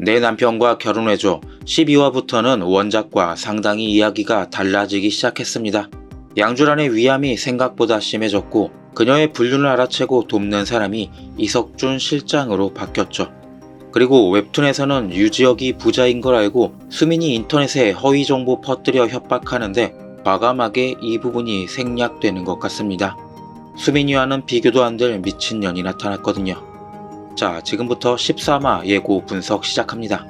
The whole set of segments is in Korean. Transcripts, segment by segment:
내 남편과 결혼해줘 12화부터는 원작과 상당히 이야기가 달라지기 시작했습니다. 양주란의 위암이 생각보다 심해졌고 그녀의 불륜을 알아채고 돕는 사람이 이석준 실장으로 바뀌었죠. 그리고 웹툰에서는 유지혁이 부자인 걸 알고 수민이 인터넷에 허위 정보 퍼뜨려 협박하는데 과감하게 이 부분이 생략되는 것 같습니다. 수민이와는 비교도 안 될 미친년이 나타났거든요. 자, 지금부터 13화 예고 분석 시작합니다.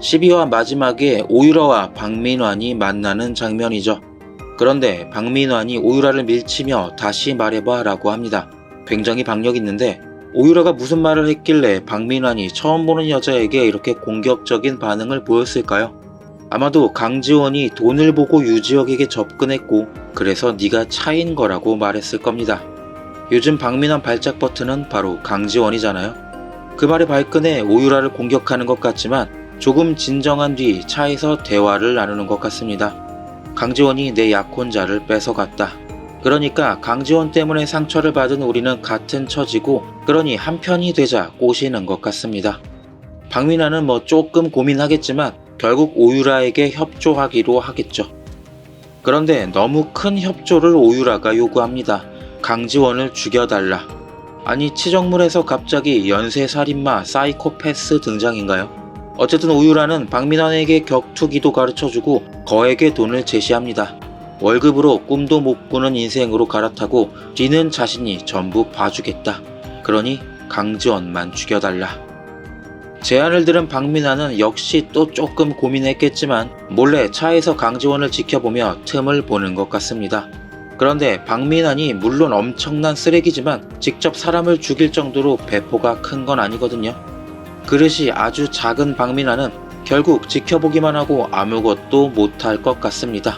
12화 마지막에 오유라와 박민환이 만나는 장면이죠. 그런데 박민환이 오유라를 밀치며 다시 말해봐 라고 합니다. 굉장히 박력 있는데 오유라가 무슨 말을 했길래 박민환이 처음 보는 여자에게 이렇게 공격적인 반응을 보였을까요? 아마도 강지원이 돈을 보고 유지혁에게 접근했고 그래서 네가 차인 거라고 말했을 겁니다. 요즘 박민환 발작 버튼은 바로 강지원이잖아요. 그 말에 발끈해 오유라를 공격하는 것 같지만 조금 진정한 뒤 차에서 대화를 나누는 것 같습니다. 강지원이 내 약혼자를 뺏어갔다. 그러니까 강지원 때문에 상처를 받은 우리는 같은 처지고 그러니 한편이 되자 꼬시는 것 같습니다. 박민환은 조금 고민하겠지만 결국 오유라에게 협조하기로 하겠죠. 그런데 너무 큰 협조를 오유라가 요구합니다. 강지원을 죽여달라. 아니 치정물에서 갑자기 연쇄살인마 사이코패스 등장인가요? 어쨌든 오유라는 박민환에게 격투기도 가르쳐주고 거액의 돈을 제시합니다. 월급으로 꿈도 못 꾸는 인생으로 갈아타고 뒤는 자신이 전부 봐주겠다. 그러니 강지원만 죽여달라. 제안을 들은 박민환은 역시 또 조금 고민했겠지만 몰래 차에서 강지원을 지켜보며 틈을 보는 것 같습니다. 그런데 박민환이 물론 엄청난 쓰레기지만 직접 사람을 죽일 정도로 배포가 큰 건 아니거든요. 그릇이 아주 작은 박민환은 결국 지켜보기만 하고 아무것도 못할 것 같습니다.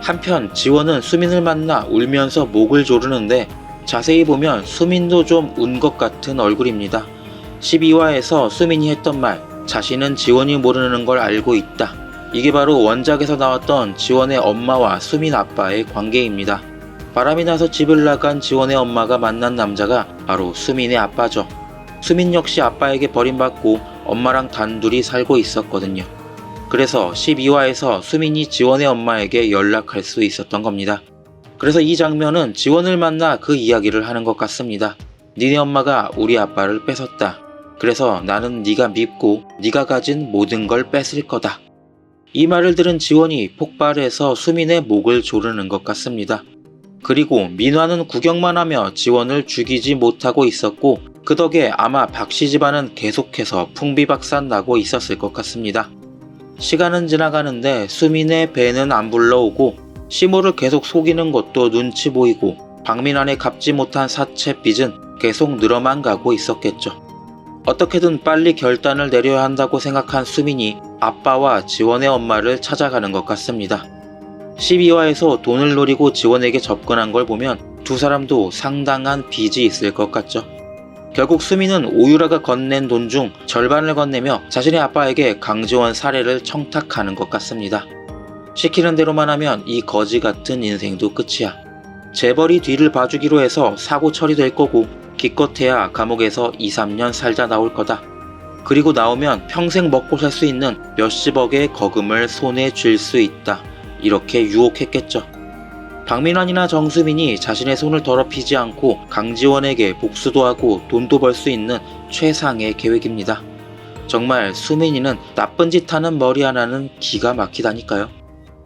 한편 지원은 수민을 만나 울면서 목을 조르는데 자세히 보면 수민도 좀 운 것 같은 얼굴입니다. 12화에서 수민이 했던 말, 자신은 지원이 모르는 걸 알고 있다. 이게 바로 원작에서 나왔던 지원의 엄마와 수민 아빠의 관계입니다. 바람이 나서 집을 나간 지원의 엄마가 만난 남자가 바로 수민의 아빠죠. 수민 역시 아빠에게 버림받고 엄마랑 단둘이 살고 있었거든요. 그래서 12화에서 수민이 지원의 엄마에게 연락할 수 있었던 겁니다. 그래서 이 장면은 지원을 만나 그 이야기를 하는 것 같습니다. 니네 엄마가 우리 아빠를 뺏었다. 그래서 나는 네가 밉고 네가 가진 모든 걸 뺏을 거다. 이 말을 들은 지원이 폭발해서 수민의 목을 조르는 것 같습니다. 그리고 민화는 구경만 하며 지원을 죽이지 못하고 있었고 그 덕에 아마 박씨 집안은 계속해서 풍비박산 나고 있었을 것 같습니다. 시간은 지나가는데 수민의 배는 안 불러오고 시모를 계속 속이는 것도 눈치 보이고 박민환의 갚지 못한 사채빚은 계속 늘어만 가고 있었겠죠. 어떻게든 빨리 결단을 내려야 한다고 생각한 수민이 아빠와 지원의 엄마를 찾아가는 것 같습니다. 12화에서 돈을 노리고 지원에게 접근한 걸 보면 두 사람도 상당한 빚이 있을 것 같죠. 결국 수민은 오유라가 건넨 돈 중 절반을 건네며 자신의 아빠에게 강지원 살해를 청탁하는 것 같습니다. 시키는 대로만 하면 이 거지 같은 인생도 끝이야. 재벌이 뒤를 봐주기로 해서 사고 처리될 거고 기껏해야 감옥에서 2, 3년 살다 나올 거다. 그리고 나오면 평생 먹고 살 수 있는 몇십억의 거금을 손에 쥘 수 있다. 이렇게 유혹했겠죠. 박민환이나 정수민이 자신의 손을 더럽히지 않고 강지원에게 복수도 하고 돈도 벌 수 있는 최상의 계획입니다. 정말 수민이는 나쁜 짓 하는 머리 하나는 기가 막히다니까요.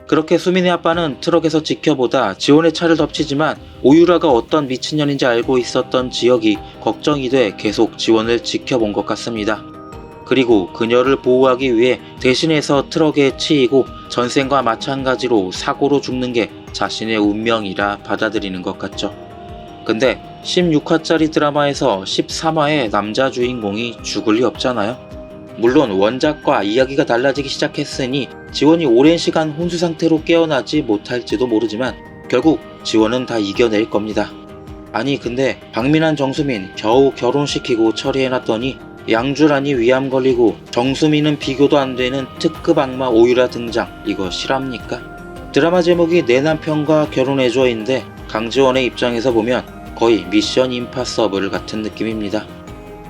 그렇게 수민의 아빠는 트럭에서 지켜보다 지원의 차를 덮치지만 오유라가 어떤 미친년인지 알고 있었던 지역이 걱정이 돼 계속 지원을 지켜본 것 같습니다. 그리고 그녀를 보호하기 위해 대신해서 트럭에 치이고 전생과 마찬가지로 사고로 죽는 게 자신의 운명이라 받아들이는 것 같죠. 근데 16화짜리 드라마에서 13화의 남자 주인공이 죽을 리 없잖아요. 물론 원작과 이야기가 달라지기 시작했으니 지원이 오랜 시간 혼수 상태로 깨어나지 못할지도 모르지만 결국 지원은 다 이겨낼 겁니다. 아니 근데 박민환 정수민 겨우 결혼시키고 처리해놨더니 양주란이 위암 걸리고 정수민은 비교도 안 되는 특급 악마 오유라 등장. 이거 실합니까? 드라마 제목이 내 남편과 결혼해줘인데 강지원의 입장에서 보면 거의 미션 임파서블 같은 느낌입니다.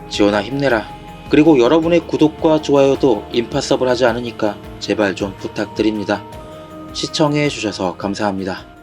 지원아 힘내라. 그리고 여러분의 구독과 좋아요도 임파서블하지 않으니까 제발 좀 부탁드립니다. 시청해 주셔서 감사합니다.